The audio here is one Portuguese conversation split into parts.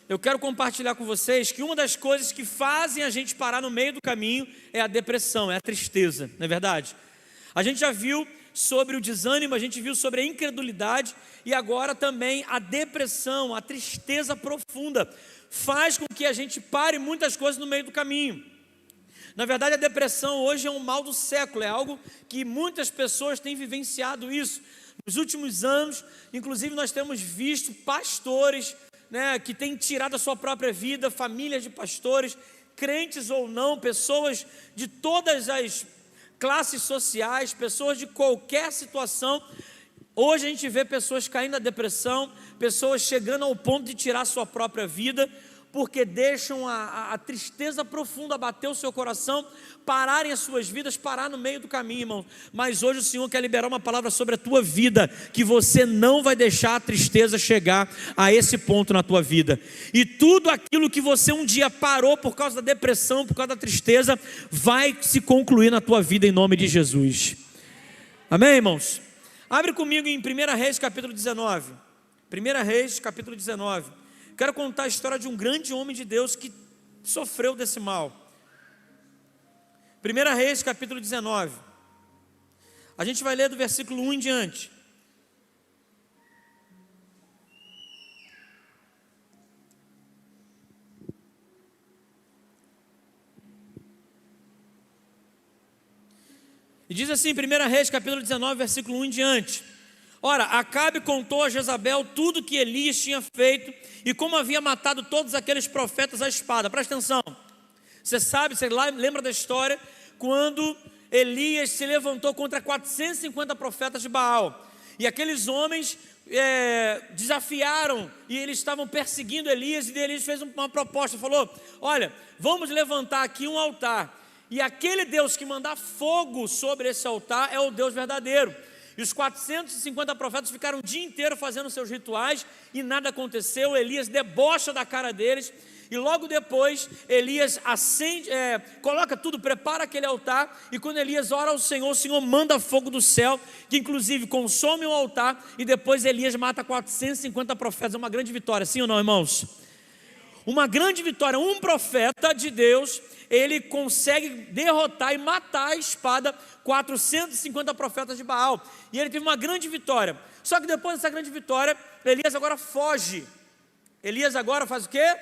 eu quero compartilhar com vocês que uma das coisas que fazem a gente parar no meio do caminho é a depressão, é a tristeza, não é verdade? A gente já viu sobre o desânimo, a gente viu sobre a incredulidade e agora também a depressão, a tristeza profunda faz com que a gente pare muitas coisas no meio do caminho. Na verdade, a depressão hoje é um mal do século, é algo que muitas pessoas têm vivenciado isso. Nos últimos anos, inclusive nós temos visto pastores, que têm tirado a sua própria vida, famílias de pastores, crentes ou não, pessoas de todas as classes sociais, pessoas de qualquer situação. Hoje a gente vê pessoas caindo na depressão, pessoas chegando ao ponto de tirar a sua própria vida, porque deixam a tristeza profunda bater o seu coração, pararem as suas vidas, parar no meio do caminho, irmão. Mas hoje o Senhor quer liberar uma palavra sobre a tua vida, que você não vai deixar a tristeza chegar a esse ponto na tua vida. E tudo aquilo que você um dia parou por causa da depressão, por causa da tristeza, vai se concluir na tua vida em nome de Jesus. Amém, irmãos? Abre comigo em 1 Reis capítulo 19. 1 Reis capítulo 19. Quero contar a história de um grande homem de Deus que sofreu desse mal. 1 Reis capítulo 19. A gente vai ler do versículo 1 em diante. E diz assim, 1 Reis capítulo 19, versículo 1 em diante. Ora, Acabe contou a Jezabel tudo que Elias tinha feito e como havia matado todos aqueles profetas à espada. Presta atenção, você lembra da história quando Elias se levantou contra 450 profetas de Baal e aqueles homens desafiaram e eles estavam perseguindo Elias, e Elias fez uma proposta, falou: olha, vamos levantar aqui um altar e aquele Deus que mandar fogo sobre esse altar é o Deus verdadeiro. E os 450 profetas ficaram o dia inteiro fazendo seus rituais e nada aconteceu. Elias debocha da cara deles e logo depois Elias coloca tudo, prepara aquele altar, e quando Elias ora ao Senhor, o Senhor manda fogo do céu, que inclusive consome o altar, e depois Elias mata 450 profetas. É uma grande vitória, sim ou não, irmãos? Uma grande vitória. Um profeta de Deus, ele consegue derrotar e matar a espada 450 profetas de Baal, e ele teve uma grande vitória. Só que depois dessa grande vitória, Elias agora foge. Elias agora faz o quê?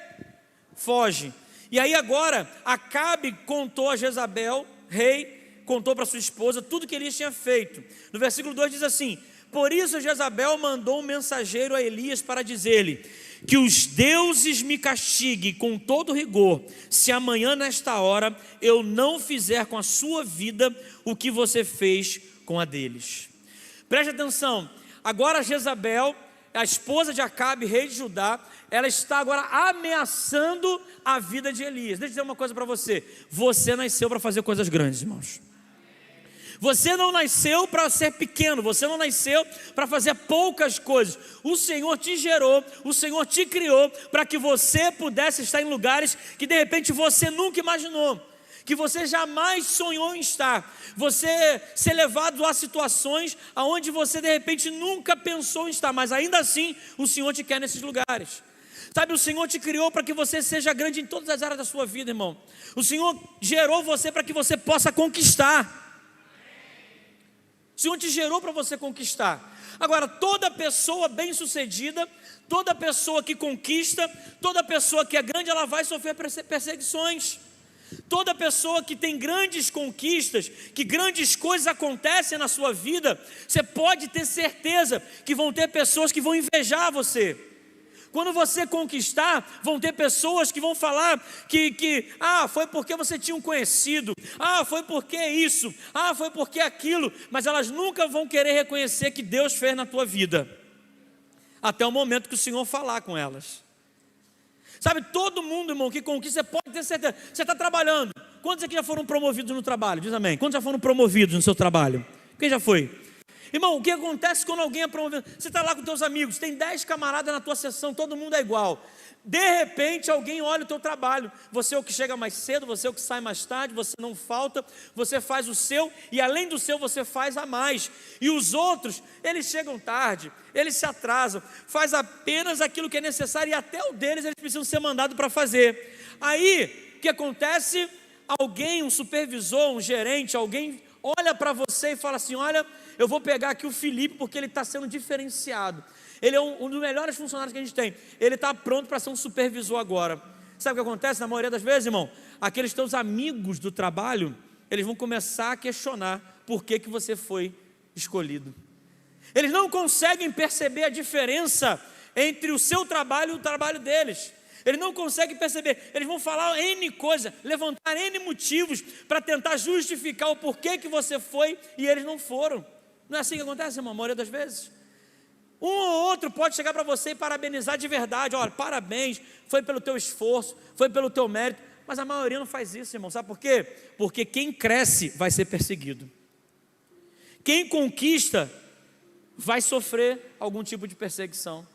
Foge. E aí agora Acabe contou a Jezabel, rei, contou para sua esposa tudo que Elias tinha feito. No versículo 2 diz assim: por isso Jezabel mandou um mensageiro a Elias para dizer-lhe: que os deuses me castiguem com todo rigor, se amanhã nesta hora eu não fizer com a sua vida o que você fez com a deles. Preste atenção, agora Jezabel, a esposa de Acabe, rei de Judá, ela está agora ameaçando a vida de Elias. Deixa eu dizer uma coisa para você: você nasceu para fazer coisas grandes, irmãos. Você não nasceu para ser pequeno, você não nasceu para fazer poucas coisas. O Senhor te gerou, o Senhor te criou para que você pudesse estar em lugares que de repente você nunca imaginou, que você jamais sonhou em estar. Você ser levado a situações aonde você de repente nunca pensou em estar, mas ainda assim o Senhor te quer nesses lugares. Sabe, o Senhor te criou para que você seja grande em todas as áreas da sua vida, irmão. O Senhor gerou você para que você possa conquistar. O Senhor te gerou para você conquistar. Agora, toda pessoa bem-sucedida, toda pessoa que conquista, toda pessoa que é grande, ela vai sofrer perseguições. Toda pessoa que tem grandes conquistas, que grandes coisas acontecem na sua vida, você pode ter certeza que vão ter pessoas que vão invejar você. Quando você conquistar, vão ter pessoas que vão falar que foi porque você tinha um conhecido, foi porque isso, foi porque aquilo, mas elas nunca vão querer reconhecer que Deus fez na tua vida, até o momento que o Senhor falar com elas. Sabe, todo mundo, irmão, que conquista, você pode ter certeza. Você está trabalhando, quantos aqui já foram promovidos no trabalho? Diz amém. Quantos já foram promovidos no seu trabalho? Quem já foi? Irmão, o que acontece quando alguém é promovido? Você está lá com teus amigos, tem 10 camaradas na tua sessão, todo mundo é igual. De repente alguém olha o teu trabalho, você é o que chega mais cedo, você é o que sai mais tarde, você não falta, você faz o seu, e além do seu você faz a mais. E os outros, eles chegam tarde, eles se atrasam, faz apenas aquilo que é necessário, e até o deles eles precisam ser mandados para fazer. Aí, o que acontece? Alguém, um supervisor, um gerente, alguém olha para você e fala assim: olha, eu vou pegar aqui o Felipe porque ele está sendo diferenciado. Ele é um dos melhores funcionários que a gente tem. Ele está pronto para ser um supervisor agora. Sabe o que acontece na maioria das vezes, irmão? Aqueles teus amigos do trabalho, eles vão começar a questionar por que você foi escolhido. Eles não conseguem perceber a diferença entre o seu trabalho e o trabalho deles. Eles não conseguem perceber. Eles vão falar N coisas, levantar N motivos para tentar justificar o porquê que você foi e eles não foram. Não é assim que acontece, irmão, a maioria das vezes. Um ou outro pode chegar para você e parabenizar de verdade. Olha, parabéns, foi pelo teu esforço, foi pelo teu mérito. Mas a maioria não faz isso, irmão. Sabe por quê? Porque quem cresce vai ser perseguido. Quem conquista vai sofrer algum tipo de perseguição.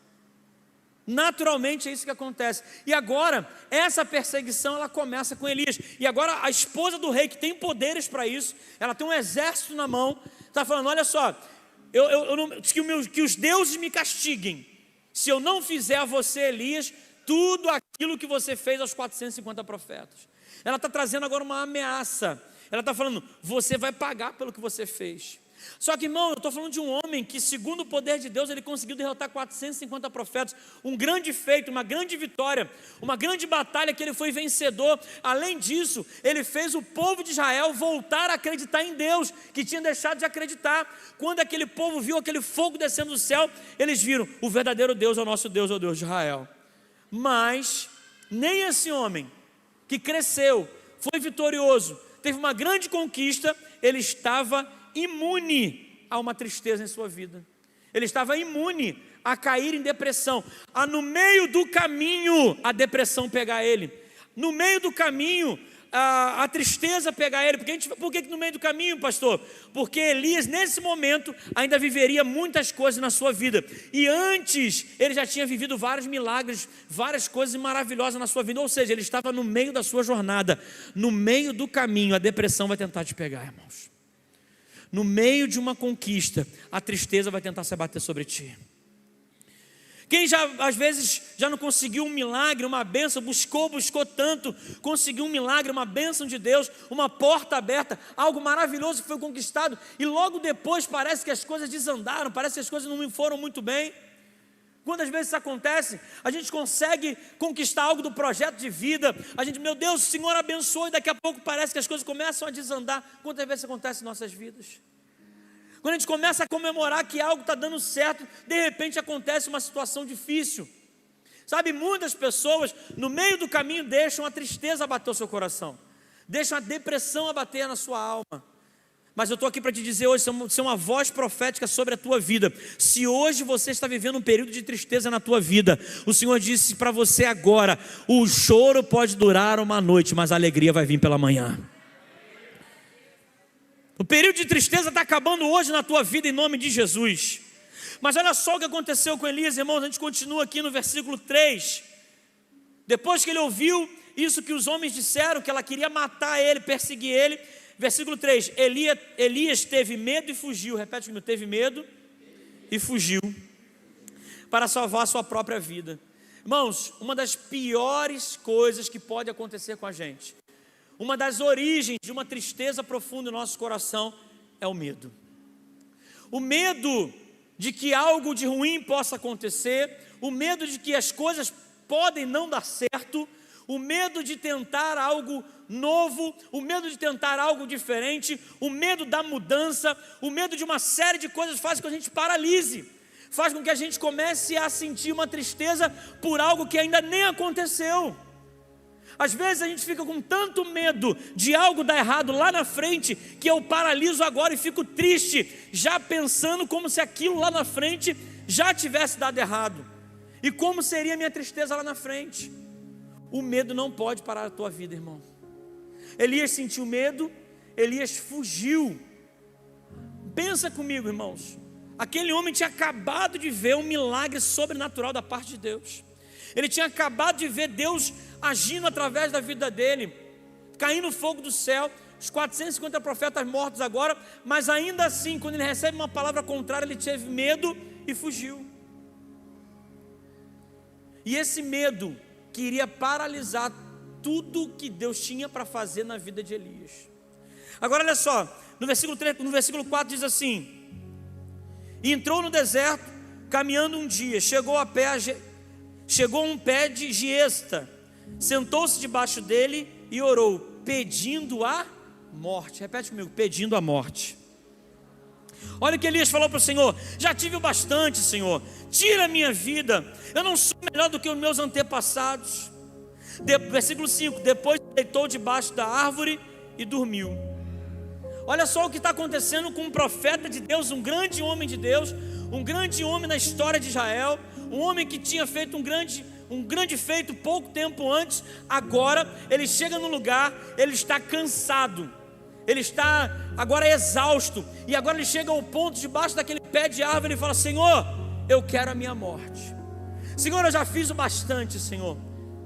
Naturalmente é isso que acontece. E agora, essa perseguição ela começa com Elias. E agora a esposa do rei, que tem poderes para isso, ela tem um exército na mão, está falando: olha só, que os deuses me castiguem, se eu não fizer a você, Elias, tudo aquilo que você fez aos 450 profetas. Ela está trazendo agora uma ameaça. Ela está falando: você vai pagar pelo que você fez. Só que, irmão, eu estou falando de um homem que, segundo o poder de Deus, ele conseguiu derrotar 450 profetas, um grande feito, uma grande vitória, uma grande batalha que ele foi vencedor. Além disso, ele fez o povo de Israel voltar a acreditar em Deus, que tinha deixado de acreditar. Quando aquele povo viu aquele fogo descendo do céu, eles viram: o verdadeiro Deus é o nosso Deus, é o Deus de Israel. Mas nem esse homem que cresceu, foi vitorioso, teve uma grande conquista, ele estava imune a uma tristeza em sua vida. Ele estava imune a cair em depressão, a no meio do caminho a depressão pegar ele, no meio do caminho a tristeza pegar ele. Por que no meio do caminho, pastor? Porque Elias nesse momento ainda viveria muitas coisas na sua vida, e antes ele já tinha vivido vários milagres, várias coisas maravilhosas na sua vida. Ou seja, ele estava no meio da sua jornada. No meio do caminho a depressão vai tentar te pegar, irmãos. No meio de uma conquista, a tristeza vai tentar se abater sobre ti. Quem já, às vezes, já não conseguiu um milagre, uma bênção, buscou tanto, conseguiu um milagre, uma bênção de Deus, uma porta aberta, algo maravilhoso que foi conquistado, e logo depois parece que as coisas desandaram, parece que as coisas não foram muito bem. Quantas vezes isso acontece? A gente consegue conquistar algo do projeto de vida, a gente, meu Deus, o Senhor abençoe, e daqui a pouco parece que as coisas começam a desandar. Quantas vezes isso acontece em nossas vidas? Quando a gente começa a comemorar que algo está dando certo, de repente acontece uma situação difícil. Sabe, muitas pessoas no meio do caminho deixam a tristeza abater o seu coração, deixam a depressão abater na sua alma. Mas eu estou aqui para te dizer hoje, ser uma voz profética sobre a tua vida. Se hoje você está vivendo um período de tristeza na tua vida, o Senhor disse para você agora: o choro pode durar uma noite, mas a alegria vai vir pela manhã. O período de tristeza está acabando hoje na tua vida, em nome de Jesus. Mas olha só o que aconteceu com Elias, irmãos. A gente continua aqui no versículo 3. Depois que ele ouviu isso que os homens disseram, que ela queria matar ele, perseguir ele. Versículo 3, Elias teve medo e fugiu. Repete comigo: teve medo e fugiu, para salvar a sua própria vida. Irmãos, uma das piores coisas que pode acontecer com a gente, uma das origens de uma tristeza profunda no nosso coração, é o medo. O medo de que algo de ruim possa acontecer, o medo de que as coisas podem não dar certo, o medo de tentar algo novo, o medo de tentar algo diferente, o medo da mudança, o medo de uma série de coisas faz com que a gente paralise, faz com que a gente comece a sentir uma tristeza por algo que ainda nem aconteceu. Às vezes a gente fica com tanto medo de algo dar errado lá na frente, que eu paraliso agora e fico triste, já pensando como se aquilo lá na frente já tivesse dado errado, e como seria a minha tristeza lá na frente. O medo não pode parar a tua vida, irmão. Elias sentiu medo, Elias fugiu. Pensa comigo, irmãos, Aquele homem tinha acabado de ver um milagre sobrenatural da parte de Deus. Ele tinha acabado de ver Deus agindo através da vida dele, caindo fogo do céu, os 450 profetas mortos agora, mas ainda assim, quando ele recebe uma palavra contrária, ele teve medo e fugiu. E esse medo queria paralisar tudo que Deus tinha para fazer na vida de Elias. Agora olha só, no versículo 4 diz assim: e entrou no deserto, caminhando um dia, chegou a um pé de giesta, sentou-se debaixo dele e orou, pedindo a morte. Repete comigo, pedindo a morte. Olha o que Elias falou para o Senhor: já tive o bastante, Senhor, tira a minha vida, eu não sou melhor do que os meus antepassados. Versículo 5, depois deitou debaixo da árvore e dormiu. Olha só o que está acontecendo com um profeta de Deus, um grande homem de Deus, um grande homem na história de Israel, um homem que tinha feito um grande feito pouco tempo antes. Agora ele chega no lugar, ele está cansado, ele está agora exausto, e agora ele chega ao ponto debaixo daquele pé de árvore e fala: Senhor, eu quero a minha morte. Senhor, eu já fiz o bastante, Senhor,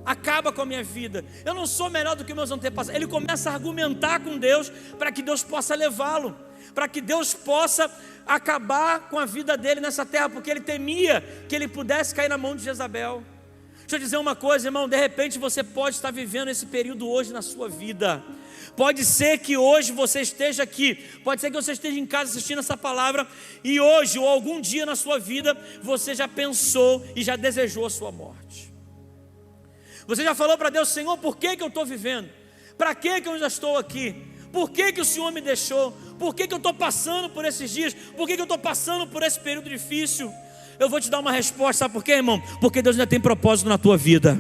acaba com a minha vida, eu não sou melhor do que meus antepassados. Ele começa a argumentar com Deus para que Deus possa levá-lo, para que Deus possa acabar com a vida dele nessa terra, porque ele temia que ele pudesse cair na mão de Jezabel. Deixa eu dizer uma coisa, irmão, de repente você pode estar vivendo esse período hoje na sua vida. Pode ser que hoje você esteja aqui, pode ser que você esteja em casa assistindo essa palavra, e hoje ou algum dia na sua vida você já pensou e já desejou a sua morte. Você já falou para Deus: Senhor, por que eu estou vivendo? Para que eu já estou aqui? Por que o Senhor me deixou? Por que eu estou passando por esses dias? Por que eu estou passando por esse período difícil? Eu vou te dar uma resposta, sabe por quê, irmão? Porque Deus ainda tem propósito na tua vida.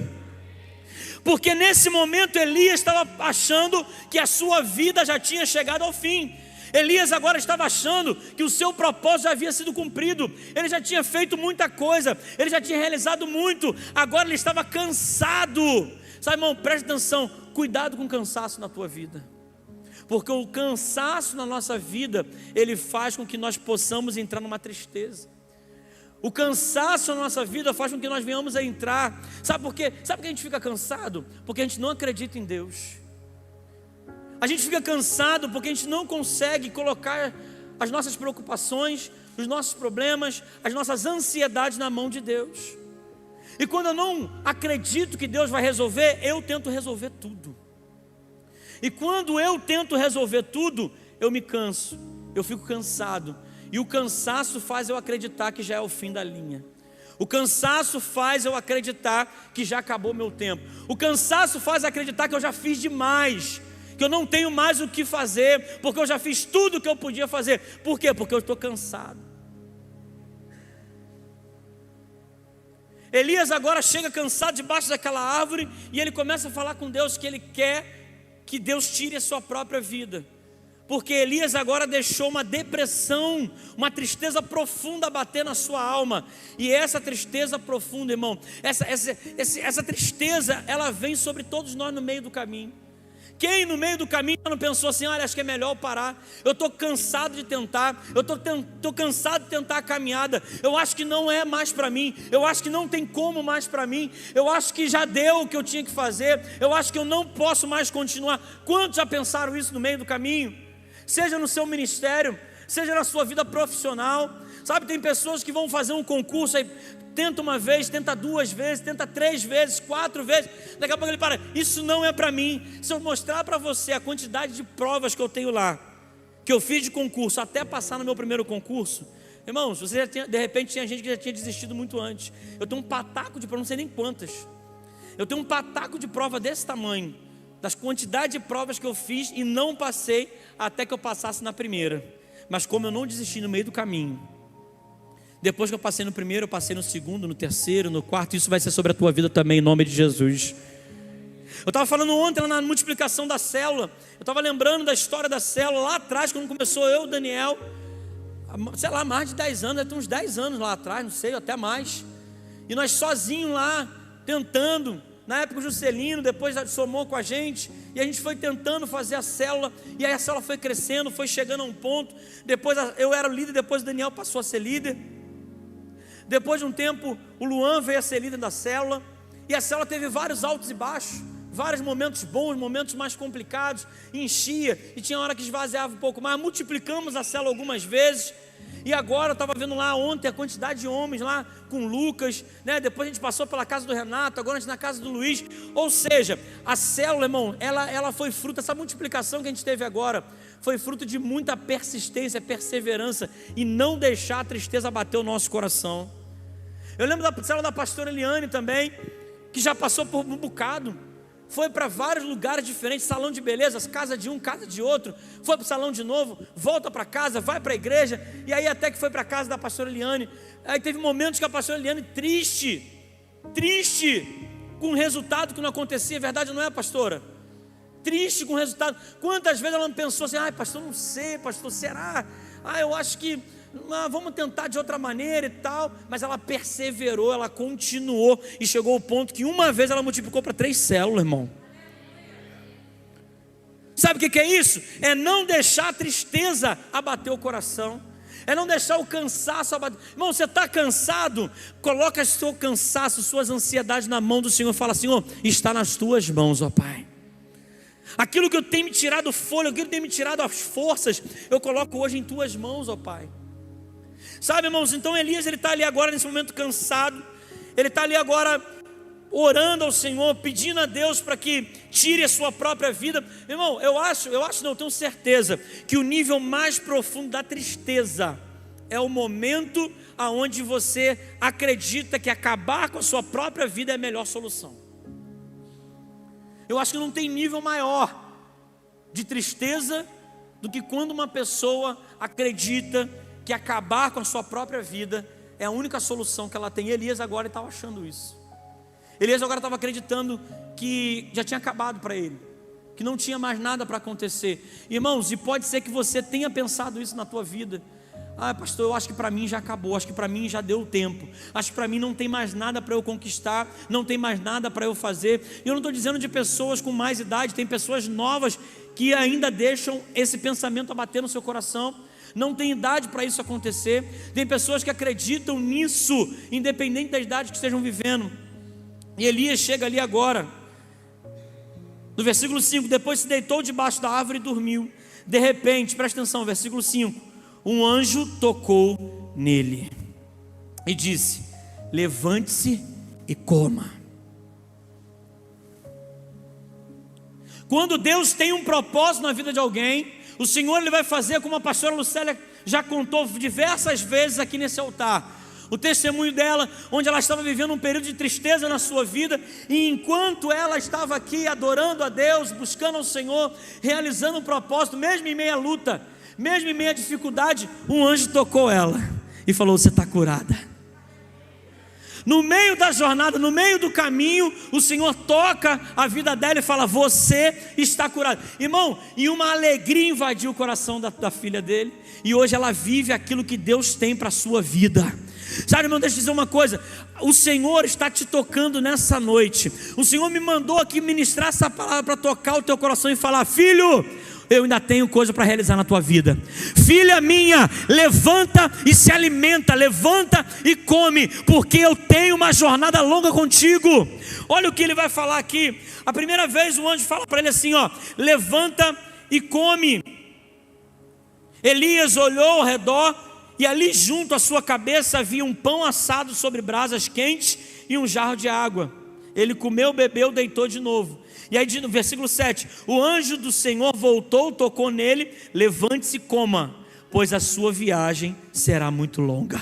Porque nesse momento Elias estava achando que a sua vida já tinha chegado ao fim. Elias agora estava achando que o seu propósito já havia sido cumprido. Ele já tinha feito muita coisa, ele já tinha realizado muito. Agora ele estava cansado. Sabe, irmão, preste atenção, cuidado com o cansaço na tua vida. Porque o cansaço na nossa vida, ele faz com que nós possamos entrar numa tristeza. O cansaço na nossa vida faz com que nós venhamos a entrar. Sabe por quê? Sabe por que a gente fica cansado? Porque a gente não acredita em Deus. A gente fica cansado porque a gente não consegue colocar as nossas preocupações, os nossos problemas, as nossas ansiedades na mão de Deus. E quando eu não acredito que Deus vai resolver, eu tento resolver tudo. E quando eu tento resolver tudo, eu me canso, eu fico cansado. E o cansaço faz eu acreditar que já é o fim da linha. O cansaço faz eu acreditar que já acabou meu tempo. O cansaço faz acreditar que eu já fiz demais, que eu não tenho mais o que fazer, porque eu já fiz tudo o que eu podia fazer. Por quê? Porque eu estou cansado. Elias agora chega cansado debaixo daquela árvore, e ele começa a falar com Deus que ele quer que Deus tire a sua própria vida. Porque Elias agora deixou uma depressão, uma tristeza profunda bater na sua alma. E essa tristeza profunda, irmão, essa tristeza, ela vem sobre todos nós no meio do caminho. Quem no meio do caminho não pensou assim: olha, acho que é melhor eu parar, eu estou cansado de tentar, eu estou cansado de tentar a caminhada, eu acho que não é mais para mim, eu acho que não tem como mais para mim, eu acho que já deu o que eu tinha que fazer, eu acho que eu não posso mais continuar. Quantos já pensaram isso no meio do caminho? Seja no seu ministério, seja na sua vida profissional. Sabe, tem pessoas que vão fazer um concurso, aí tenta uma vez, tenta duas vezes, tenta 3 vezes, 4 vezes, daqui a pouco ele para: isso não é para mim. Se eu mostrar para você a quantidade de provas que eu tenho lá, que eu fiz de concurso, até passar no meu primeiro concurso, irmãos, você já tinha, de repente tinha gente que já tinha desistido muito antes. Eu tenho um pataco de prova, não sei nem quantas, eu tenho um pataco de prova desse tamanho, das quantidades de provas que eu fiz e não passei até que eu passasse na primeira. Mas como eu não desisti no meio do caminho, depois que eu passei no primeiro, eu passei no segundo, no terceiro, no quarto. Isso vai ser sobre a tua vida também, em nome de Jesus. Eu estava falando ontem lá na multiplicação da célula, eu estava lembrando da história da célula lá atrás, quando começou eu, Daniel, sei lá, mais de 10 anos, tem uns 10 anos lá atrás, não sei, até mais. E nós sozinhos lá, tentando, na época o Juscelino, depois somou com a gente, e a gente foi tentando fazer a célula, e aí a célula foi crescendo, foi chegando a um ponto. Depois eu era o líder, depois o Daniel passou a ser líder. Depois de um tempo, o Luan veio a ser líder da célula, e a célula teve vários altos e baixos, vários momentos bons, momentos mais complicados, enchia, e tinha hora que esvaziava um pouco mais. Multiplicamos a célula algumas vezes. E agora eu estava vendo lá ontem a quantidade de homens lá com Lucas, né? Depois a gente passou pela casa do Renato, agora a gente na casa do Luiz. Ou seja, a célula, irmão, ela foi fruto, essa multiplicação que a gente teve agora, foi fruto de muita persistência, perseverança, e não deixar a tristeza bater o nosso coração. Eu lembro da célula da pastora Eliane também, que já passou por um bocado. Foi para vários lugares diferentes, salão de beleza, casa de um, casa de outro, foi para o salão de novo, volta para casa, vai para a igreja, e aí até que foi para a casa da pastora Eliane. Aí teve momentos que a pastora Eliane triste, com um resultado que não acontecia. Verdade não é, pastora? Triste com o resultado. Quantas vezes ela não pensou assim: ai pastor, não sei, pastor, será? Eu acho que vamos tentar de outra maneira e tal. Mas ela perseverou, ela continuou, e chegou ao ponto que uma vez ela multiplicou para 3 células, irmão. Sabe o que é isso? É não deixar a tristeza abater o coração, é não deixar o cansaço abater. Irmão, você está cansado? Coloca seu cansaço, suas ansiedades na mão do Senhor. Fala: Senhor, está nas tuas mãos, ó Pai. Aquilo que eu tenho me tirado o fôlego, aquilo que tem me tirado as forças, eu coloco hoje em tuas mãos, ó Pai. Sabe, irmãos, então Elias, ele está ali agora nesse momento cansado, ele está ali agora orando ao Senhor, pedindo a Deus para que tire a sua própria vida. Irmão, eu tenho certeza que o nível mais profundo da tristeza é o momento aonde você acredita que acabar com a sua própria vida é a melhor solução. Eu acho que não tem nível maior de tristeza do que quando uma pessoa acredita que acabar com a sua própria vida é a única solução que ela tem. Elias agora estava achando isso. Elias agora estava acreditando que já tinha acabado para ele, que não tinha mais nada para acontecer. Irmãos, e pode ser que você tenha pensado isso na tua vida. Pastor, eu acho que para mim já acabou, acho que para mim já deu o tempo, acho que para mim não tem mais nada para eu conquistar, não tem mais nada para eu fazer. E eu não estou dizendo de pessoas com mais idade, tem pessoas novas que ainda deixam esse pensamento abater no seu coração. Não tem idade para isso acontecer. Tem pessoas que acreditam nisso, independente da idade que estejam vivendo. E Elias chega ali agora, no versículo 5: depois se deitou debaixo da árvore e dormiu. De repente, presta atenção, versículo 5: um anjo tocou nele e disse: levante-se e coma. Quando Deus tem um propósito na vida de alguém, o Senhor, ele vai fazer como a pastora Lucélia já contou diversas vezes aqui nesse altar, o testemunho dela, onde ela estava vivendo um período de tristeza na sua vida, e enquanto ela estava aqui adorando a Deus, buscando ao Senhor, realizando um propósito, mesmo em meia luta, mesmo em meia dificuldade, um anjo tocou ela e falou: você está curada. No meio da jornada, no meio do caminho, o Senhor toca a vida dela e fala: você está curada. Irmão, e uma alegria invadiu o coração da filha dele, e hoje ela vive aquilo que Deus tem para a sua vida. Sabe, irmão, deixa eu dizer uma coisa: o Senhor está te tocando nessa noite. O Senhor me mandou aqui ministrar essa palavra para tocar o teu coração e falar: filho, eu ainda tenho coisa para realizar na tua vida. Filha minha, levanta e se alimenta, levanta e come, porque eu tenho uma jornada longa contigo. Olha o que ele vai falar aqui. A primeira vez o anjo fala para ele assim: levanta e come. Elias olhou ao redor, e ali junto à sua cabeça havia um pão assado sobre brasas quentes e um jarro de água. Ele comeu, bebeu, deitou de novo. E aí no versículo 7, o anjo do Senhor voltou, tocou nele: levante-se e coma, pois a sua viagem será muito longa.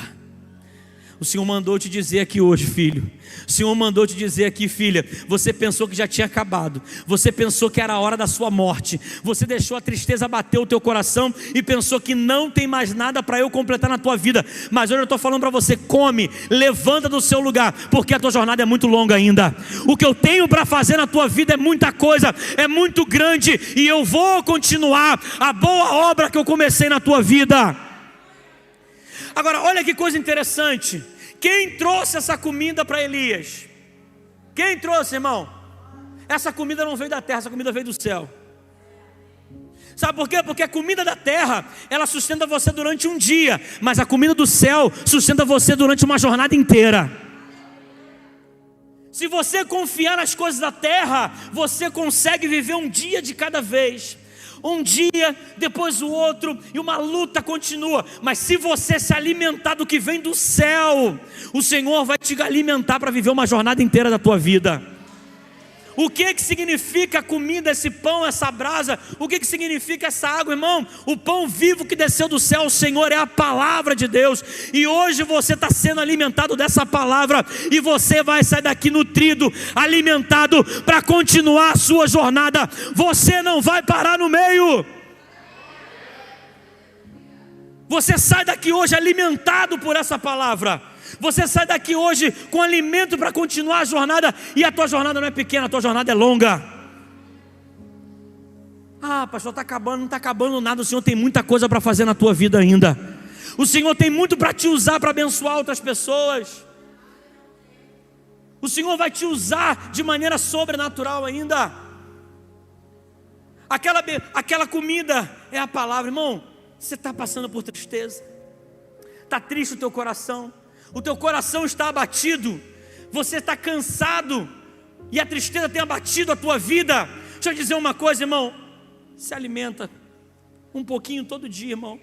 O Senhor mandou te dizer aqui hoje, filho. O Senhor mandou te dizer aqui, filha. Você pensou que já tinha acabado. Você pensou que era a hora da sua morte. Você deixou a tristeza bater o teu coração e pensou que não tem mais nada para eu completar na tua vida. Mas hoje eu estou falando para você: come, levanta do seu lugar, porque a tua jornada é muito longa ainda. O que eu tenho para fazer na tua vida é muita coisa, é muito grande, e eu vou continuar a boa obra que eu comecei na tua vida. Agora, olha que coisa interessante. Quem trouxe essa comida para Elias? Quem trouxe, irmão? Essa comida não veio da terra, essa comida veio do céu. Sabe por quê? Porque a comida da terra, ela sustenta você durante um dia, mas a comida do céu sustenta você durante uma jornada inteira. Se você confiar nas coisas da terra, você consegue viver um dia de cada vez. Um dia, depois o outro, e uma luta continua. Mas se você se alimentar do que vem do céu, o Senhor vai te alimentar para viver uma jornada inteira da tua vida. O que significa a comida, esse pão, essa brasa? O que significa essa água, irmão? O pão vivo que desceu do céu, o Senhor, é a palavra de Deus. E hoje você está sendo alimentado dessa palavra, e você vai sair daqui nutrido, alimentado, para continuar a sua jornada. Você não vai parar no meio. Você sai daqui hoje alimentado por essa palavra. Você sai daqui hoje com alimento para continuar a jornada. E a tua jornada não é pequena, a tua jornada é longa. Ah, pastor, está acabando. Não está acabando nada. O Senhor tem muita coisa para fazer na tua vida ainda. O Senhor tem muito para te usar, para abençoar outras pessoas. O Senhor vai te usar de maneira sobrenatural ainda. Aquela comida é a palavra. Irmão, você está passando por tristeza. Está triste o teu coração. O teu coração está abatido, você está cansado, e a tristeza tem abatido a tua vida. Deixa eu dizer uma coisa, irmão, se alimenta um pouquinho todo dia, irmão.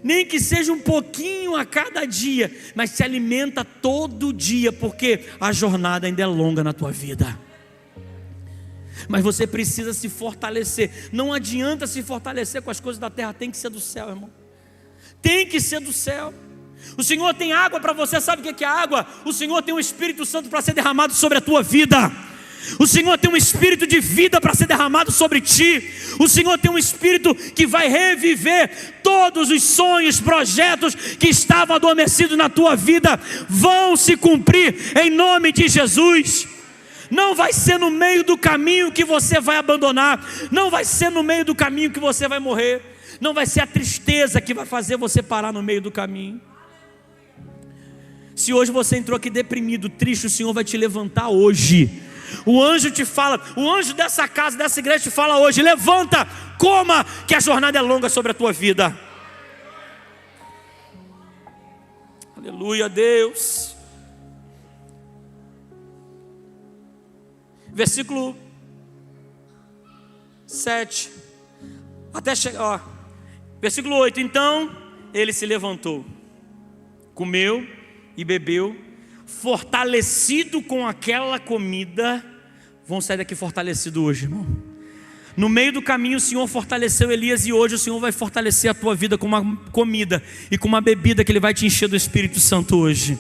Nem que seja um pouquinho a cada dia, mas se alimenta todo dia, porque a jornada ainda é longa na tua vida. Mas você precisa se fortalecer. Não adianta se fortalecer com as coisas da terra, tem que ser do céu, irmão. Tem que ser do céu. O Senhor tem água para você, sabe o que é água? O Senhor tem um Espírito Santo para ser derramado sobre a tua vida. O Senhor tem um espírito de vida para ser derramado sobre ti. O Senhor tem um espírito que vai reviver todos os sonhos, projetos que estavam adormecidos na tua vida. Vão se cumprir em nome de Jesus. Não vai ser no meio do caminho que você vai abandonar. Não vai ser no meio do caminho que você vai morrer. Não vai ser a tristeza que vai fazer você parar no meio do caminho. Se hoje você entrou aqui deprimido, triste, o Senhor vai te levantar hoje. O anjo te fala, o anjo dessa casa, dessa igreja te fala hoje: levanta, coma, que a jornada é longa sobre a tua vida. Aleluia, Deus. Versículo 7 até chegar, versículo 8. Então ele se levantou, comeu e bebeu, fortalecido com aquela comida. Vão sair daqui fortalecido hoje, irmão. No meio do caminho o Senhor fortaleceu Elias, e hoje o Senhor vai fortalecer a tua vida com uma comida e com uma bebida que Ele vai te encher do Espírito Santo hoje.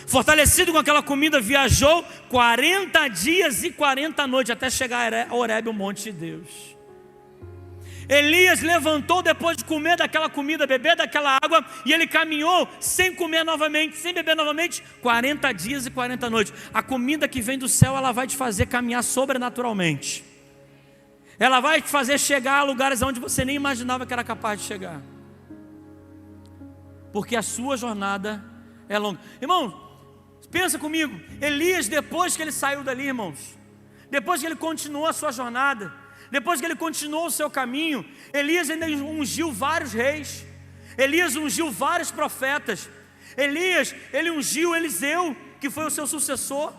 Fortalecido com aquela comida, viajou 40 dias e 40 noites até chegar a Horebe, o monte de Deus. Elias levantou depois de comer daquela comida, beber daquela água, e ele caminhou sem comer novamente, sem beber novamente, 40 dias e 40 noites. A comida que vem do céu, ela vai te fazer caminhar sobrenaturalmente. Ela vai te fazer chegar a lugares onde você nem imaginava que era capaz de chegar. Porque a sua jornada é longa. Irmão, pensa comigo. Elias, depois que ele saiu dali, irmãos, depois que ele continuou a sua jornada, depois que ele continuou o seu caminho, Elias ainda ungiu vários reis. Elias ungiu vários profetas. Elias, ele ungiu Eliseu, que foi o seu sucessor.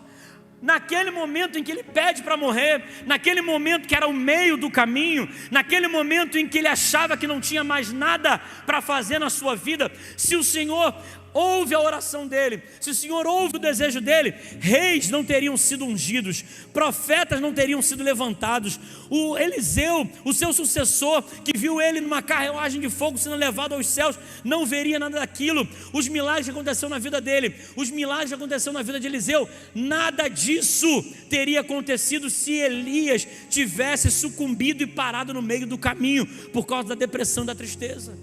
Naquele momento em que ele pede para morrer, naquele momento que era o meio do caminho, naquele momento em que ele achava que não tinha mais nada para fazer na sua vida, se o Senhor ouve a oração dele, se o Senhor ouve o desejo dele, reis não teriam sido ungidos, profetas não teriam sido levantados. O Eliseu, o seu sucessor, que viu ele numa carruagem de fogo sendo levado aos céus, não veria nada daquilo. Os milagres que aconteceram na vida dele, os milagres que aconteceram na vida de Eliseu, nada disso teria acontecido se Elias tivesse sucumbido e parado no meio do caminho por causa da depressão e da tristeza.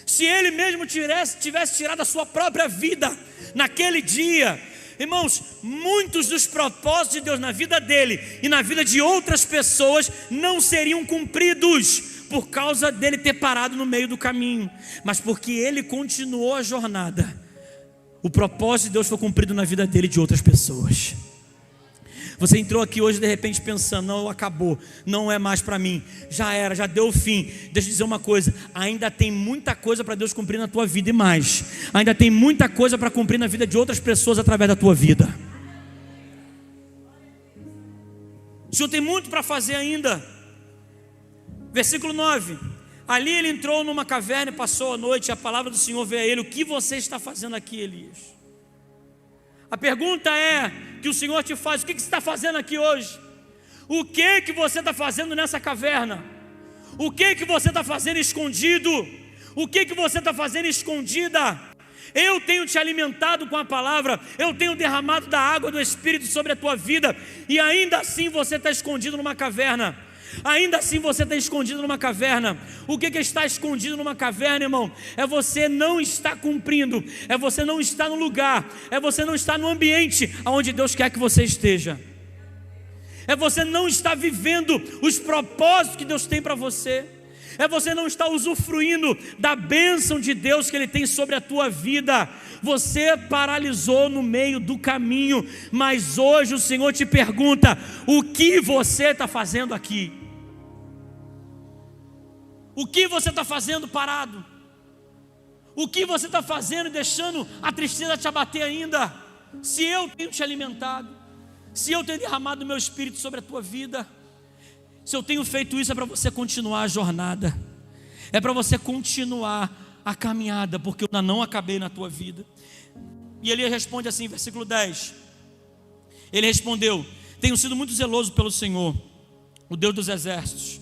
Se ele mesmo tivesse tirado a sua própria vida naquele dia, irmãos, muitos dos propósitos de Deus na vida dele e na vida de outras pessoas não seriam cumpridos por causa dele ter parado no meio do caminho, mas porque ele continuou a jornada. o propósito de Deus foi cumprido na vida dele e de outras pessoas. Você entrou aqui hoje de repente pensando: não, acabou, não é mais para mim, já era, já deu o fim. Deixa eu dizer uma coisa: ainda tem muita coisa para Deus cumprir na tua vida, e mais, ainda tem muita coisa para cumprir na vida de outras pessoas através da tua vida. O Senhor tem muito para fazer ainda. Versículo 9: ali ele entrou numa caverna e passou a noite, e a palavra do Senhor veio a ele: o que você está fazendo aqui, Elias? A pergunta é que o Senhor te faz: o que você está fazendo aqui hoje? O que você está fazendo nessa caverna? O que você está fazendo escondido? O que você está fazendo escondida? Eu tenho te alimentado com a palavra, eu tenho derramado da água do Espírito sobre a tua vida, e ainda assim você está escondido numa caverna. Ainda assim você está escondido numa caverna. O que está escondido numa caverna, irmão? É você não estar cumprindo, é você não estar no lugar, é você não estar no ambiente onde Deus quer que você esteja, é você não estar vivendo os propósitos que Deus tem para você, é você não estar usufruindo da bênção de Deus que Ele tem sobre a tua vida. Você paralisou no meio do caminho, mas hoje o Senhor te pergunta: o que você está fazendo aqui? O que você está fazendo parado? O que você está fazendo deixando a tristeza te abater ainda? Se eu tenho te alimentado, se eu tenho derramado o meu Espírito sobre a tua vida, se eu tenho feito isso, é para você continuar a jornada, é para você continuar a caminhada, porque eu ainda não acabei na tua vida. E ele responde assim, versículo 10: ele respondeu: tenho sido muito zeloso pelo Senhor, o Deus dos exércitos.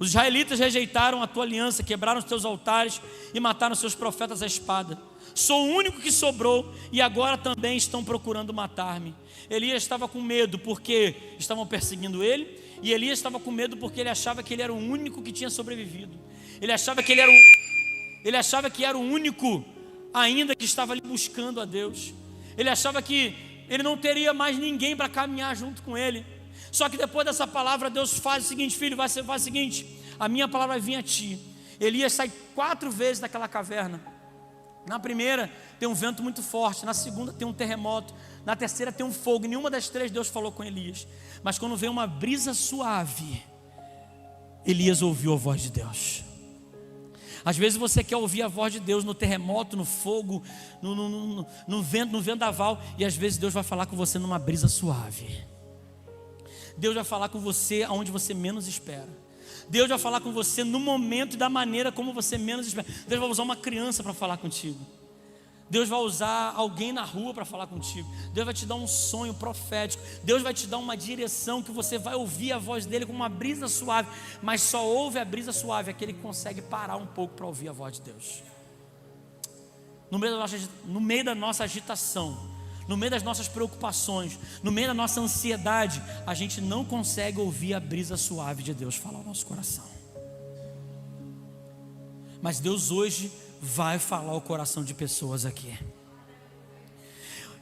Os israelitas rejeitaram a tua aliança, quebraram os teus altares e mataram os seus profetas à espada. Sou o único que sobrou e agora também estão procurando matar-me. Elias estava com medo porque estavam perseguindo ele, e Elias estava com medo porque ele achava que ele era o único que tinha sobrevivido. Ele achava que era o único ainda que estava ali buscando a Deus. Ele achava que ele não teria mais ninguém para caminhar junto com ele. Só que depois dessa palavra, Deus faz o seguinte: filho, faz o seguinte, a minha palavra vai vir a ti. Elias sai 4 vezes daquela caverna. Na primeira tem um vento muito forte, na segunda tem um terremoto, na terceira tem um fogo. Em nenhuma das 3 Deus falou com Elias, mas quando veio uma brisa suave, Elias ouviu a voz de Deus. Às vezes você quer ouvir a voz de Deus no terremoto, no fogo, no vento, no vendaval, e às vezes Deus vai falar com você numa brisa suave. Deus vai falar com você aonde você menos espera. Deus vai falar com você no momento e da maneira como você menos espera. Deus vai usar uma criança para falar contigo. Deus vai usar alguém na rua para falar contigo. Deus vai te dar um sonho profético. Deus vai te dar uma direção que você vai ouvir a voz dele com uma brisa suave. Mas só ouve a brisa suave aquele que consegue parar um pouco para ouvir a voz de Deus. No meio da nossa agitação, no meio das nossas preocupações, no meio da nossa ansiedade, a gente não consegue ouvir a brisa suave de Deus falar ao nosso coração. Mas Deus hoje vai falar ao coração de pessoas aqui.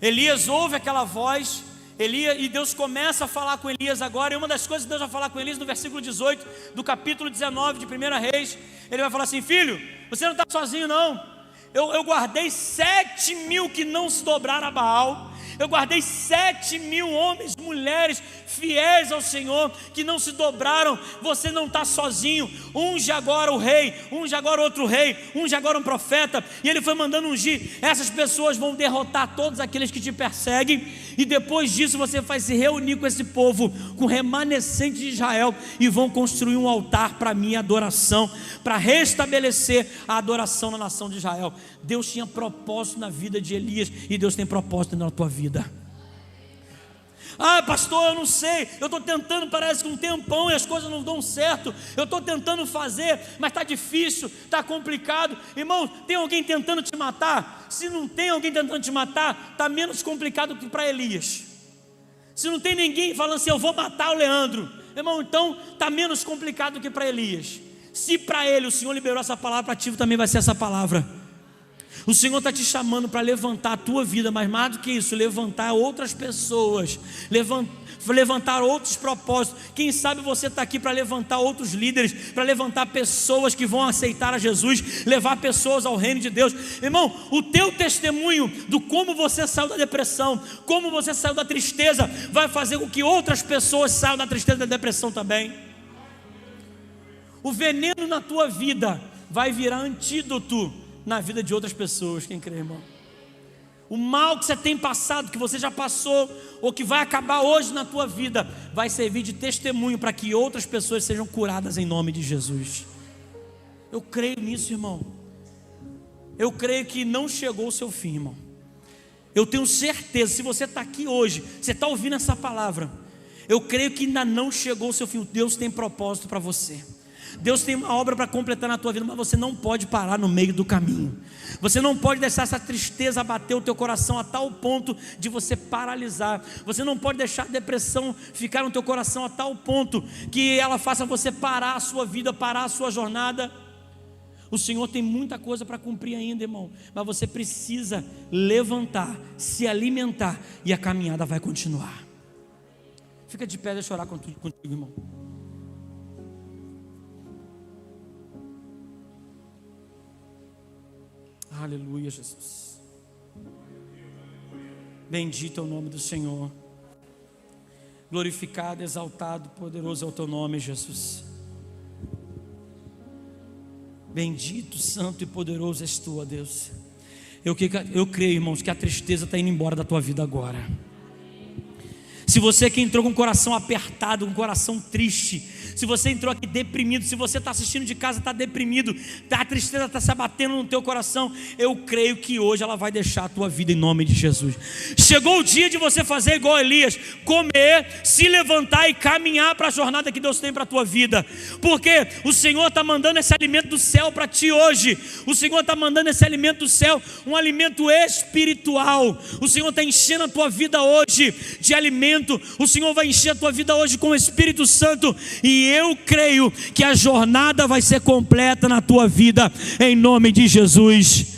Elias ouve aquela voz, e Deus começa a falar com Elias agora. E uma das coisas que Deus vai falar com Elias no versículo 18 do capítulo 19 de 1 Reis, ele vai falar assim: filho, você não está sozinho não. Eu guardei 7.000 que não se dobraram a Baal. Eu guardei 7.000 homens e mulheres fiéis ao Senhor, que não se dobraram. Você não está sozinho. Unge agora o rei, unge agora outro rei, unge agora um profeta. E ele foi mandando ungir. Essas pessoas vão derrotar todos aqueles que te perseguem, e depois disso você vai se reunir com esse povo, com o remanescente de Israel, e vão construir um altar para minha adoração, para restabelecer a adoração na nação de Israel. Deus tinha propósito na vida de Elias, e Deus tem propósito na tua vida. Ah, pastor, eu não sei, eu estou tentando, parece que um tempão, e as coisas não dão certo. Eu estou tentando fazer, mas está difícil, está complicado. Irmão, tem alguém tentando te matar? Se não tem alguém tentando te matar, está menos complicado que para Elias. Se não tem ninguém falando assim: eu vou matar o Leandro, irmão, então está menos complicado que para Elias. Se para ele o Senhor liberou essa palavra, para ti também vai ser essa palavra. O Senhor está te chamando para levantar a tua vida, mas mais do que isso, levantar outras pessoas, levantar outros propósitos. Quem sabe você está aqui para levantar outros líderes, para levantar pessoas que vão aceitar a Jesus, levar pessoas ao reino de Deus. Irmão, o teu testemunho do como você saiu da depressão, como você saiu da tristeza, vai fazer com que outras pessoas saiam da tristeza e da depressão também. O veneno na tua vida vai virar antídoto na vida de outras pessoas. Quem crê, irmão? O mal que você tem passado, que você já passou, ou que vai acabar hoje na tua vida, vai servir de testemunho para que outras pessoas sejam curadas em nome de Jesus. Eu creio nisso, irmão. Eu creio que não chegou o seu fim, irmão. Eu tenho certeza, se você está aqui hoje, você está ouvindo essa palavra, eu creio que ainda não chegou o seu fim. Deus tem propósito para você. Deus tem uma obra para completar na tua vida, mas você não pode parar no meio do caminho. Você não pode deixar essa tristeza abater o teu coração a tal ponto de você paralisar. Você não pode deixar a depressão ficar no teu coração a tal ponto que ela faça você parar a sua vida, parar a sua jornada. O Senhor tem muita coisa para cumprir ainda, irmão, mas você precisa levantar, se alimentar, e a caminhada vai continuar. Fica de pé, deixa eu orar contigo, irmão. Aleluia, Jesus. Bendito é o nome do Senhor. Glorificado, exaltado, poderoso é o teu nome, Jesus. Bendito, santo e poderoso és tu, ó Deus. Eu creio, irmãos, que a tristeza está indo embora da tua vida agora. Se você que entrou com o coração apertado, com o coração triste, se você entrou aqui deprimido, se você está assistindo de casa, está deprimido, a tristeza está se abatendo no teu coração, eu creio que hoje ela vai deixar a tua vida em nome de Jesus. Chegou o dia de você fazer igual Elias, comer, se levantar e caminhar para a jornada que Deus tem para a tua vida, porque o Senhor está mandando esse alimento do céu para ti hoje. O Senhor está mandando esse alimento do céu, um alimento espiritual. O Senhor está enchendo a tua vida hoje de alimento. O Senhor vai encher a tua vida hoje com o Espírito Santo, e eu creio que a jornada vai ser completa na tua vida, em nome de Jesus.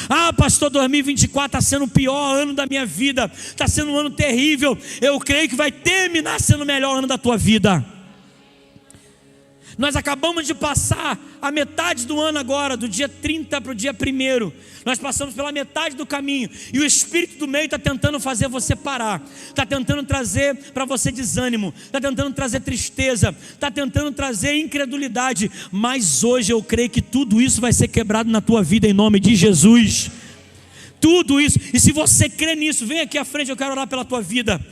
Ah, pastor, 2024 está sendo o pior ano da minha vida, está sendo um ano terrível. Eu creio que vai terminar sendo o melhor ano da tua vida. Nós acabamos de passar a metade do ano agora, do dia 30 para o dia 1º. Nós passamos pela metade do caminho, e o espírito do meio está tentando fazer você parar, está tentando trazer para você desânimo, está tentando trazer tristeza, está tentando trazer incredulidade. Mas hoje eu creio que tudo isso vai ser quebrado na tua vida em nome de Jesus. Tudo isso. E se você crê nisso, vem aqui à frente, eu quero orar pela tua vida.